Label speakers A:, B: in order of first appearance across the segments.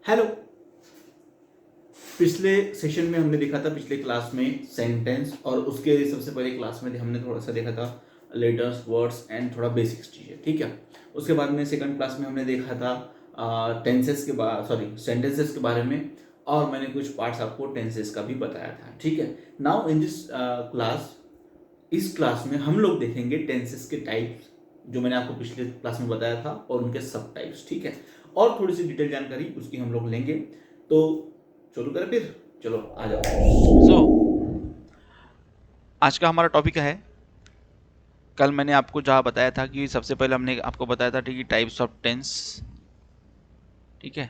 A: Hello. पिछले session में हमने देखा था, पिछले क्लास में सेंटेंस, और उसके सबसे पहले क्लास में हमने थोड़ा सा देखा था लेटर्स, वर्ड्स एंड थोड़ा बेसिक्स चीज़ें, ठीक है। उसके बाद में सेकंड क्लास में हमने देखा था टेंसेस के सेंटेंसेस के बारे में, और मैंने कुछ पार्ट्स आपको टेंसेस का भी बताया था, ठीक है। नाउ इन दिस क्लास, इस क्लास में हम लोग देखेंगे टेंसेस के टाइप्स, जो मैंने आपको पिछले क्लास में बताया था, और उनके सब टाइप्स, ठीक है। और थोड़ी सी डिटेल जानकारी उसकी हम लोग लेंगे। तो शुरू करें फिर, चलो आ जाओ।
B: आज का हमारा टॉपिक है, कल मैंने आपको जहाँ बताया था कि सबसे पहले हमने आपको बताया था ठीक है टाइप्स ऑफ टेंस। ठीक है,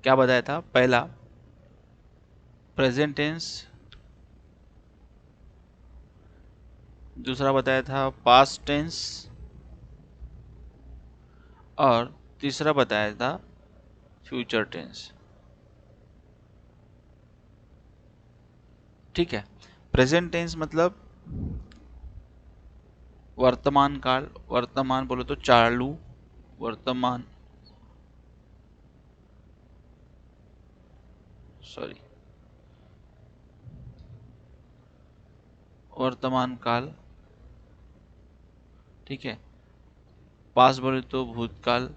B: क्या बताया था? पहला प्रेजेंट टेंस, दूसरा बताया था पास्ट टेंस, और तीसरा बताया था फ्यूचर टेंस। ठीक है, प्रेजेंट टेंस मतलब वर्तमान काल, वर्तमान बोलो तो चालू, वर्तमान, सॉरी, वर्तमान काल। ठीक है, पास्ट बोले तो भूतकाल,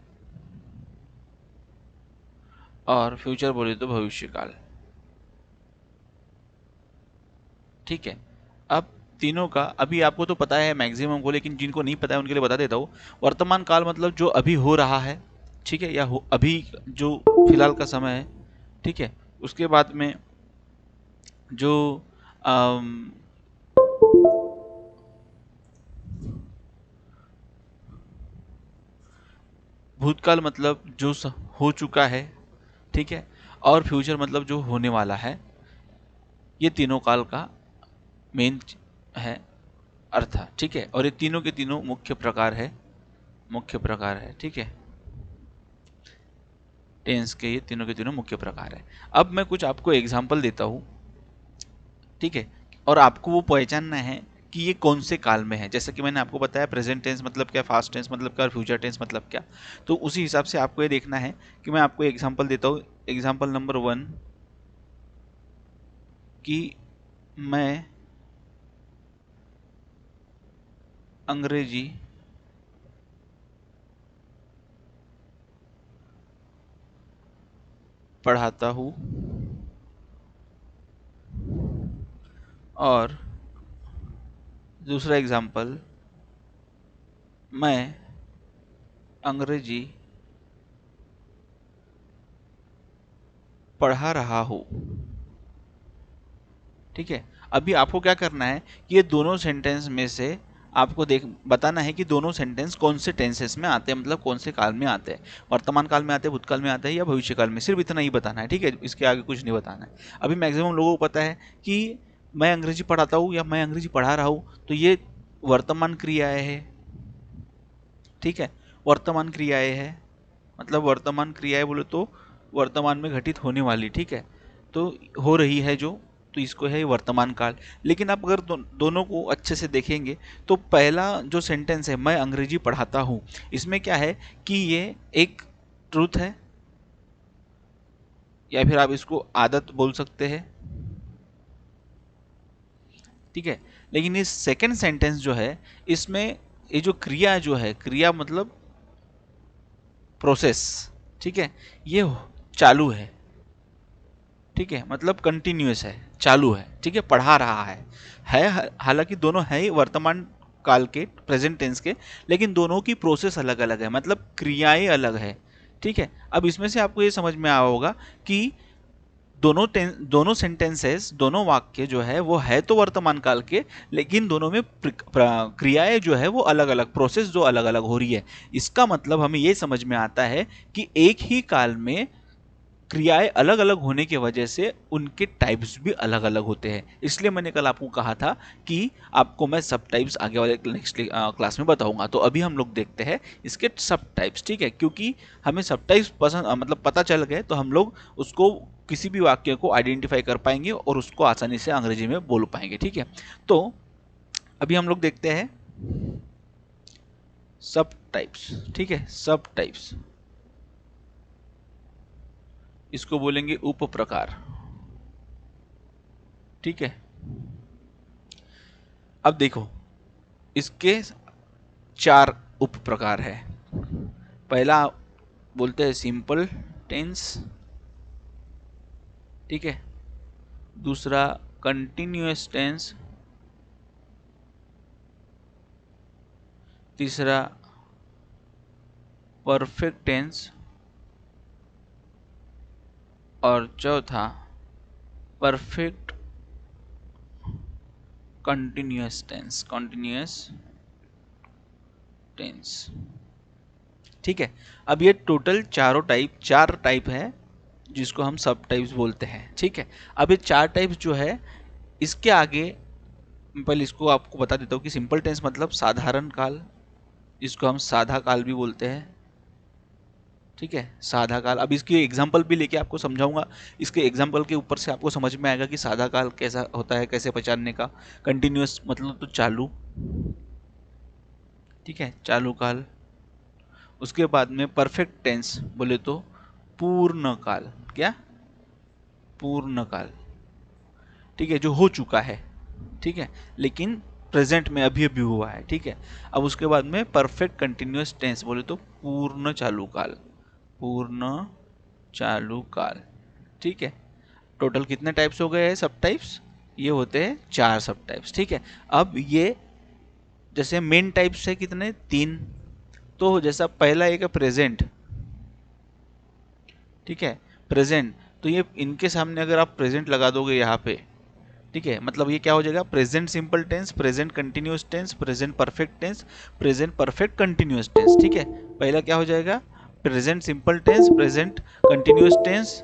B: और फ्यूचर बोले तो भविष्य काल। ठीक है, अब तीनों का अभी आपको तो पता है मैक्सिमम को, लेकिन जिनको नहीं पता है उनके लिए बता देता हूँ। वर्तमान काल मतलब जो अभी हो रहा है, ठीक है, या अभी जो फिलहाल का समय है। ठीक है, उसके बाद में जो अम, भूतकाल मतलब जो हो चुका है। ठीक है, और फ्यूचर मतलब जो होने वाला है। ये तीनों काल का मेन है अर्थ। ठीक है, और ये तीनों के तीनों मुख्य प्रकार है, मुख्य प्रकार है। ठीक है, टेंस के ये तीनों के तीनों मुख्य प्रकार है। अब मैं कुछ आपको एग्जाम्पल देता हूँ। ठीक है, और आपको वो पहचानना है कि ये कौन से काल में है। जैसे कि मैंने आपको बताया प्रेजेंट टेंस मतलब क्या, फास्ट टेंस मतलब क्या, और फ्यूचर टेंस मतलब क्या। तो उसी हिसाब से आपको ये देखना है कि मैं आपको एग्जाम्पल देता हूँ। एग्जाम्पल नंबर 1 कि मैं अंग्रेजी पढ़ाता हूँ, और दूसरा एग्जाम्पल, मैं अंग्रेजी पढ़ा रहा हूँ। ठीक है, अभी आपको क्या करना है, ये दोनों सेंटेंस में से आपको देख बताना है कि दोनों सेंटेंस कौन से टेंसेस में आते हैं, मतलब कौन से काल में आते हैं। वर्तमान काल में आते हैं, भूतकाल में आते हैं, या भविष्य काल में। सिर्फ इतना ही बताना है, ठीक है, इसके आगे कुछ नहीं बताना है। अभी मैक्सिमम लोगों को पता है कि मैं अंग्रेजी पढ़ाता हूँ या मैं अंग्रेजी पढ़ा रहा हूँ, तो ये वर्तमान क्रियाएं है। ठीक है, वर्तमान क्रियाएं है, मतलब वर्तमान क्रियाएं बोले तो वर्तमान में घटित होने वाली। ठीक है, तो हो रही है जो, तो इसको है वर्तमान काल। लेकिन आप अगर दोनों को अच्छे से देखेंगे तो पहला जो सेंटेंस है मैं अंग्रेजी पढ़ाता हूँ, इसमें क्या है कि ये एक ट्रूथ है, या फिर आप इसको आदत बोल सकते हैं। ठीक है, लेकिन इस सेकंड सेंटेंस जो है, इसमें ये जो क्रिया जो है, क्रिया मतलब प्रोसेस। ठीक है, ये चालू है। ठीक है, मतलब कंटिन्यूस है, चालू है। ठीक है, पढ़ा रहा है हालांकि दोनों है ही वर्तमान काल के, प्रेजेंट टेंस के, लेकिन दोनों की प्रोसेस अलग अलग है, मतलब क्रियाएं अलग है। ठीक है, अब इसमें से आपको ये समझ में आया होगा कि दोनों सेंटेंसेस, दोनों वाक्य जो है वो है तो वर्तमान काल के, लेकिन दोनों में क्रियाएं जो है वो अलग अलग, प्रोसेस जो अलग अलग हो रही है। इसका मतलब हमें ये समझ में आता है कि एक ही काल में क्रियाएं अलग अलग होने की वजह से उनके टाइप्स भी अलग अलग होते हैं। इसलिए मैंने कल आपको कहा था कि आपको मैं सब टाइप्स आगे वाले नेक्स्ट क्लास में बताऊंगा। तो अभी हम लोग देखते हैं इसके सब टाइप्स। ठीक है, क्योंकि हमें सब टाइप्स पसंद मतलब पता चल गए तो हम लोग उसको किसी भी वाक्य को आइडेंटिफाई कर पाएंगे और उसको आसानी से अंग्रेजी में बोल पाएंगे। ठीक है, तो अभी हम लोग देखते हैं सब टाइप्स। ठीक है, सब टाइप्स। इसको बोलेंगे उप प्रकार। ठीक है, अब देखो इसके 4 उप प्रकार है। पहला बोलते हैं सिंपल टेंस, ठीक है। दूसरा कंटिन्यूअस टेंस, तीसरा परफेक्ट टेंस, और चौथा परफेक्ट कंटिन्यूअस टेंस, ठीक है। अब ये टोटल चार टाइप है जिसको हम सब टाइप्स बोलते हैं, ठीक है। अब ये 4 टाइप्स जो है, इसके आगे मैं पहले इसको आपको बता देता हूँ कि सिंपल टेंस मतलब साधारण काल, इसको हम साधा काल भी बोलते हैं, ठीक है, साधा काल। अब इसकी एग्जांपल भी लेके आपको समझाऊंगा, इसके एग्जांपल के ऊपर से आपको समझ में आएगा कि साधा काल कैसा होता है, कैसे पहचानने का। कंटिन्यूअस मतलब तो चालू, ठीक है, चालू काल। उसके बाद में परफेक्ट टेंस बोले तो पूर्ण काल, क्या, पूर्ण काल, ठीक है, जो हो चुका है, ठीक है, लेकिन प्रेजेंट में अभी अभी हुआ है, ठीक है। अब उसके बाद में परफेक्ट कंटिन्यूअस टेंस बोले तो पूर्ण चालू काल, पूर्ण चालू काल, ठीक है। टोटल कितने टाइप्स हो गए हैं सब टाइप्स? ये होते हैं 4 सब टाइप्स, ठीक है। अब ये जैसे मेन टाइप्स है कितने, 3। तो जैसा पहला एक है प्रेजेंट, ठीक है, प्रेजेंट। तो ये इनके सामने अगर आप प्रेजेंट लगा दोगे यहाँ पे, ठीक है, मतलब ये क्या हो जाएगा, present simple tense, present continuous tense, present perfect tense, present perfect continuous tense, ठीक है। पहला क्या हो जाएगा, present simple tense, present continuous tense,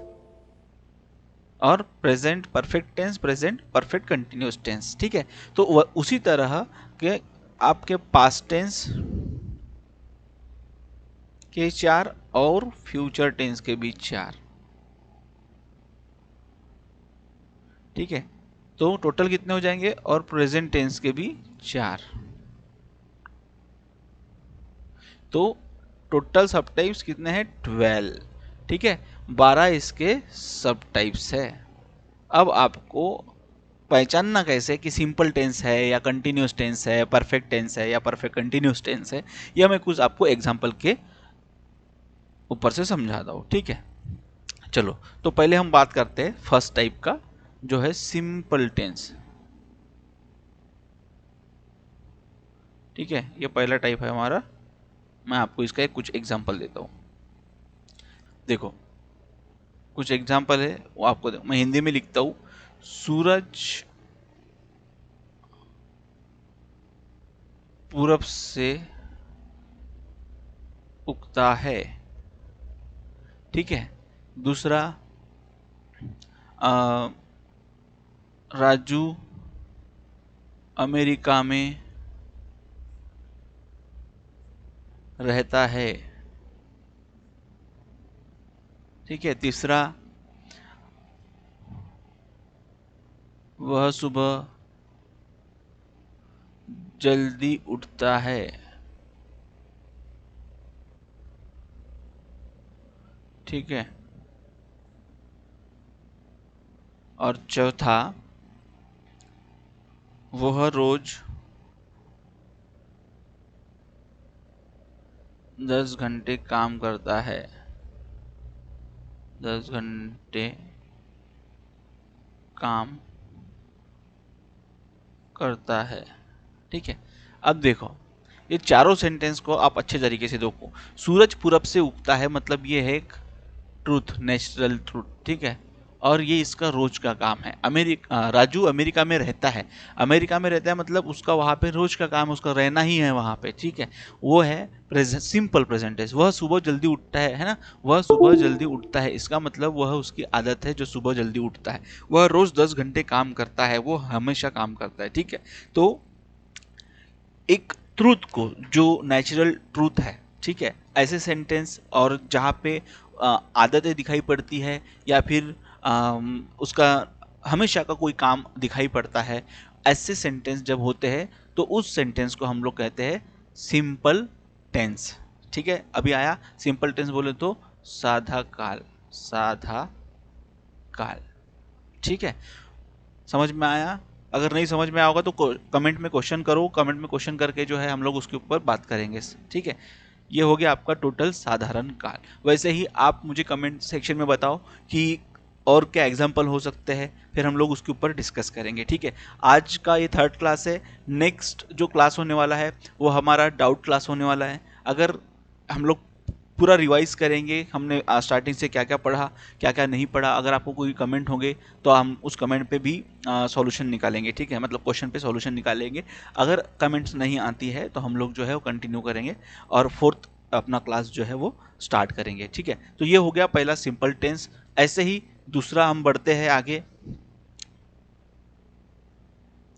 B: और present perfect tense, present perfect continuous tense, ठीक है। तो उसी तरह के आपके पास्ट टेंस के 4 और फ्यूचर टेंस के भी 4, ठीक है। तो टोटल कितने हो जाएंगे, और प्रेजेंट टेंस के भी 4। तो टोटल सब टाइप्स कितने हैं, 12, ठीक है। 12 इसके सब टाइप्स है। अब आपको पहचानना कैसे कि सिंपल टेंस है या कंटिन्यूअस टेंस है, परफेक्ट टेंस है या परफेक्ट कंटिन्यूअस टेंस है, यह मैं कुछ आपको एग्जांपल के ऊपर से समझाता हूँ, ठीक है। चलो, तो पहले हम बात करते हैं फर्स्ट टाइप का, जो है सिंपल टेंस, ठीक है। ये पहला टाइप है हमारा। मैं आपको इसका एक कुछ एग्जांपल देता हूँ। देखो, कुछ एग्जांपल है वो आपको मैं हिंदी में लिखता हूँ। सूरज पूरब से उगता है, ठीक है। दूसरा, राजू अमेरिका में रहता है, ठीक है। तीसरा, वह सुबह जल्दी उठता है, ठीक है। और चौथा, वह रोज 10 घंटे काम करता है, 10 घंटे काम करता है, ठीक है। अब देखो, ये चारों सेंटेंस को आप अच्छे तरीके से देखो। सूरज पूरब से उगता है मतलब ये है एक ट्रूथ, नेचुरल ट्रूथ, ठीक है। और ये इसका रोज का काम है। राजू अमेरिका में रहता है, अमेरिका में रहता है मतलब उसका वहाँ पे रोज का काम, उसका रहना ही है वहाँ पे, ठीक है। वो है प्रेजेंट, सिंपल प्रेजेंट टेंस। वह सुबह जल्दी उठता है ना, वह सुबह जल्दी उठता है, इसका मतलब वह उसकी आदत है जो सुबह जल्दी उठता है। वह रोज 10 घंटे काम करता है, वो हमेशा काम करता है, ठीक है। तो एक ट्रूथ को, जो नेचुरल ट्रूथ है, ठीक है, ऐसे सेंटेंस, और जहाँ पे आदतें दिखाई पड़ती है, या फिर उसका हमेशा का कोई काम दिखाई पड़ता है, ऐसे सेंटेंस जब होते हैं तो उस सेंटेंस को हम लोग कहते हैं सिंपल टेंस, ठीक है। अभी आया सिंपल टेंस बोले तो साधा काल, साधा काल। ठीक है, समझ में आया? अगर नहीं समझ में आया होगा तो कमेंट में क्वेश्चन करो, कमेंट में क्वेश्चन करके जो है हम लोग उसके ऊपर बात करेंगे। ठीक है, ये हो गया आपका टोटल साधारण काल। वैसे ही आप मुझे कमेंट सेक्शन में बताओ कि और क्या एग्जाम्पल हो सकते हैं, फिर हम लोग उसके ऊपर डिस्कस करेंगे। ठीक है, आज का ये 3rd क्लास है। नेक्स्ट जो क्लास होने वाला है वो हमारा डाउट क्लास होने वाला है। अगर हम लोग पूरा रिवाइज करेंगे, हमने स्टार्टिंग से क्या क्या पढ़ा, क्या क्या नहीं पढ़ा। अगर आपको कोई कमेंट होंगे तो हम उस कमेंट पे भी सॉल्यूशन निकालेंगे। ठीक है, मतलब क्वेश्चन पे सॉल्यूशन निकालेंगे। अगर कमेंट्स नहीं आती है तो हम लोग जो है वो कंटिन्यू करेंगे और 4th अपना क्लास जो है वो स्टार्ट करेंगे। ठीक है, तो ये हो गया पहला सिंपल टेंस। ऐसे ही दूसरा हम बढ़ते हैं आगे,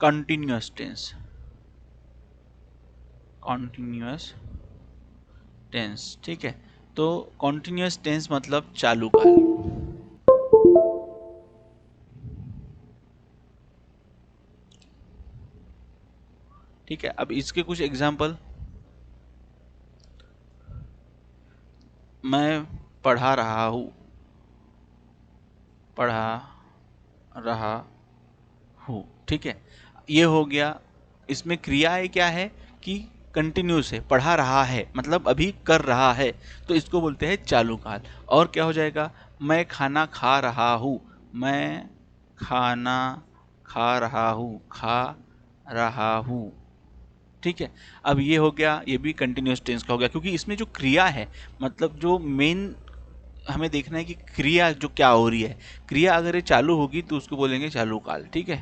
B: कंटिन्यूअस टेंस। कॉन्टिन्यूअस टेंस, ठीक है, तो कॉन्टिन्यूअस टेंस मतलब चालू काल। ठीक है, अब इसके कुछ एग्जाम्पल, मैं पढ़ा रहा हूँ, पढ़ा रहा हूँ। ठीक है, ये हो गया। इसमें क्रियाएं क्या है कि कंटिन्यूस है, पढ़ा रहा है मतलब अभी कर रहा है, तो इसको बोलते हैं चालू काल। और क्या हो जाएगा, मैं खाना खा रहा हूँ, मैं खाना खा रहा हूँ, खा रहा हूँ। ठीक है, अब ये हो गया, ये भी कंटिन्यूस टेंस का हो गया, क्योंकि इसमें जो क्रिया है, मतलब जो मेन हमें देखना है कि क्रिया जो क्या हो रही है। क्रिया अगर ये चालू होगी तो उसको बोलेंगे चालू काल। ठीक है,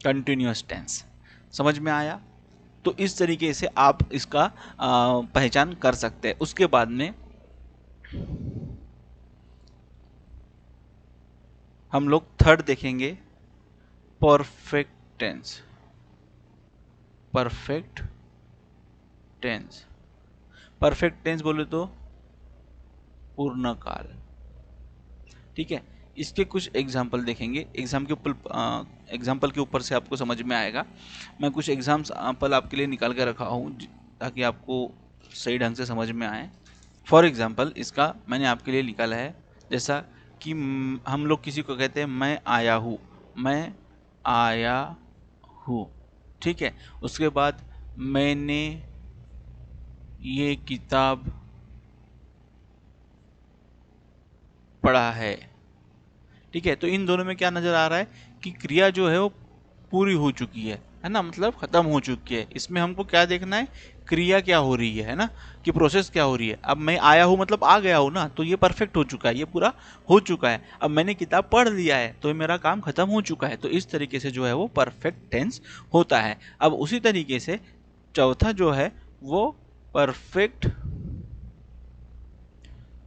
B: कंटिन्यूअस टेंस। समझ में आया? तो इस तरीके से आप इसका पहचान कर सकते हैं। उसके बाद में हम लोग 3rd देखेंगे, perfect tense. Perfect tense, perfect tense बोले तो पूर्ण काल। ठीक है, इसके कुछ एग्जाम्पल देखेंगे। एग्जाम्पल के ऊपर से आपको समझ में आएगा। मैं कुछ एग्जाम्पल आपके लिए निकाल के रखा हूँ ताकि आपको सही ढंग से समझ में आए। फॉर एग्जाम्पल इसका मैंने आपके लिए निकाला है, जैसा कि हम लोग किसी को कहते हैं मैं आया हूँ, मैं आया हूँ। ठीक है, उसके बाद मैंने ये किताब पढ़ा है। ठीक है, तो इन दोनों में क्या नजर आ रहा है कि क्रिया जो है वो पूरी हो चुकी है ना, मतलब खत्म हो चुकी है। इसमें हमको क्या देखना है, क्रिया क्या हो रही है ना, कि प्रोसेस क्या हो रही है। अब मैं आया हूँ मतलब आ गया हूँ ना, तो ये परफेक्ट हो चुका है, ये पूरा हो चुका है। अब मैंने किताब पढ़ लिया है तो मेरा काम खत्म हो चुका है। तो इस तरीके से जो है वो परफेक्ट टेंस होता है। अब उसी तरीके से चौथा जो है वो परफेक्ट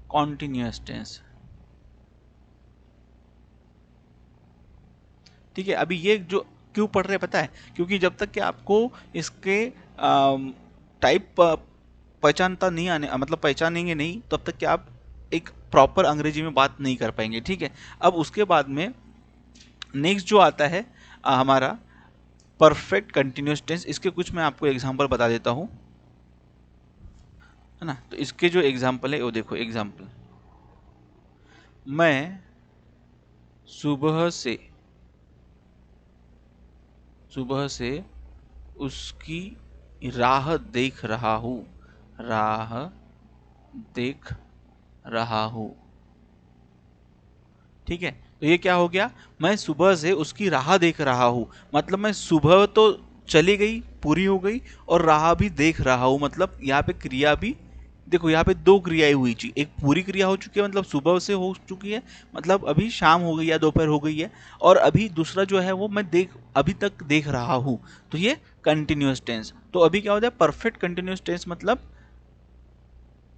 B: कॉन्टिन्यूअस टेंस। ठीक है, अभी ये जो क्यों पढ़ रहे हैं पता है, क्योंकि जब तक कि आपको इसके टाइप पहचानता नहीं आने, मतलब पहचानेंगे नहीं, तब तक कि आप एक प्रॉपर अंग्रेजी में बात नहीं कर पाएंगे। ठीक है, अब उसके बाद में नेक्स्ट जो आता है हमारा परफेक्ट कंटिन्यूअस टेंस। इसके कुछ मैं आपको एग्जांपल बता देता हूँ, है ना। तो इसके जो एग्जांपल है वो देखो। एग्जांपल, मैं सुबह से उसकी राह देख रहा हूँ, राह देख रहा हूँ। ठीक है, तो ये क्या हो गया, मैं सुबह से उसकी राह देख रहा हूँ, मतलब मैं सुबह तो चली गई, पूरी हो गई, और राह भी देख रहा हूँ, मतलब यहाँ पे क्रिया भी देखो, यहाँ पे दो क्रियाएं हुई थी। एक पूरी क्रिया हो चुकी है, मतलब सुबह से हो चुकी है, मतलब अभी शाम हो गई या दोपहर हो गई है, और अभी दूसरा जो है वो मैं अभी तक देख रहा हूँ, तो ये कंटिन्यूअस टेंस। तो अभी क्या होता है, परफेक्ट कंटिन्यूअस टेंस मतलब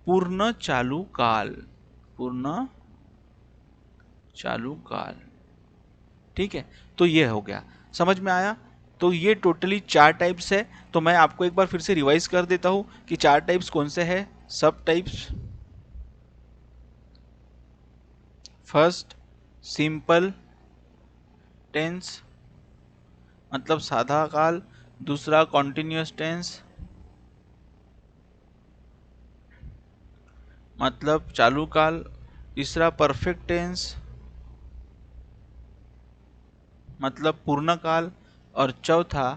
B: पूर्ण चालू काल, पूर्ण चालू काल। ठीक है, तो ये हो गया, समझ में आया। तो ये टोटली 4 टाइप्स है। तो मैं आपको एक बार फिर से रिवाइज कर देता हूं कि 4 टाइप्स कौन से हैं। सब टाइप्स, फर्स्ट सिंपल टेंस मतलब साधा काल, दूसरा कॉन्टिन्यूअस टेंस मतलब चालू काल, तीसरा परफेक्ट टेंस मतलब पूर्ण काल, और चौथा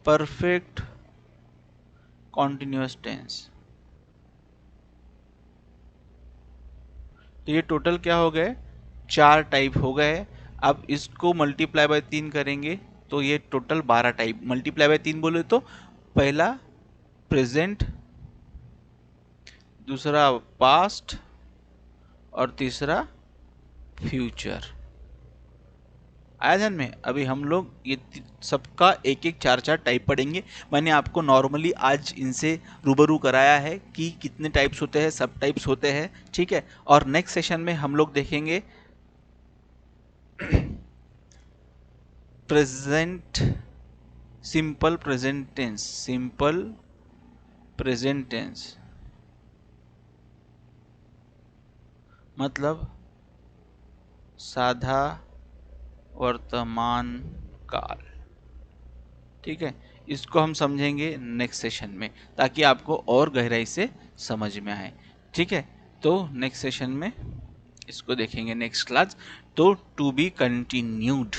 B: परफेक्ट कॉन्टिन्यूअस टेंस। तो ये टोटल क्या हो गए, 4 टाइप हो गए। अब इसको मल्टीप्लाई बाय 3 करेंगे तो ये टोटल 12 टाइप। मल्टीप्लाई बाय 3 बोले तो पहला प्रेजेंट, दूसरा पास्ट और तीसरा फ्यूचर। आया ध्यान में? अभी हम लोग ये सबका एक एक 4 टाइप पढ़ेंगे। मैंने आपको नॉर्मली आज इनसे रूबरू कराया है कि कितने टाइप्स होते हैं, सब टाइप्स होते हैं, ठीक है। और नेक्स्ट सेशन में हम लोग देखेंगे present, simple present tense, simple present tense मतलब साधा वर्तमान काल, ठीक है। इसको हम समझेंगे नेक्स्ट सेशन में, ताकि आपको और गहराई से समझ में आए, ठीक है। तो नेक्स्ट सेशन में इसको देखेंगे, नेक्स्ट क्लास। तो टू बी कंटिन्यूड,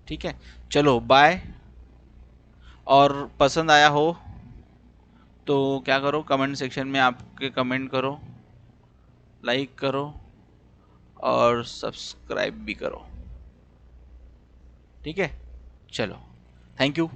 B: ठीक है। चलो बाय। और पसंद आया हो तो क्या करो, कमेंट सेक्शन में आपके कमेंट करो, लाइक करो और सब्सक्राइब भी करो, ठीक है। चलो, थैंक यू।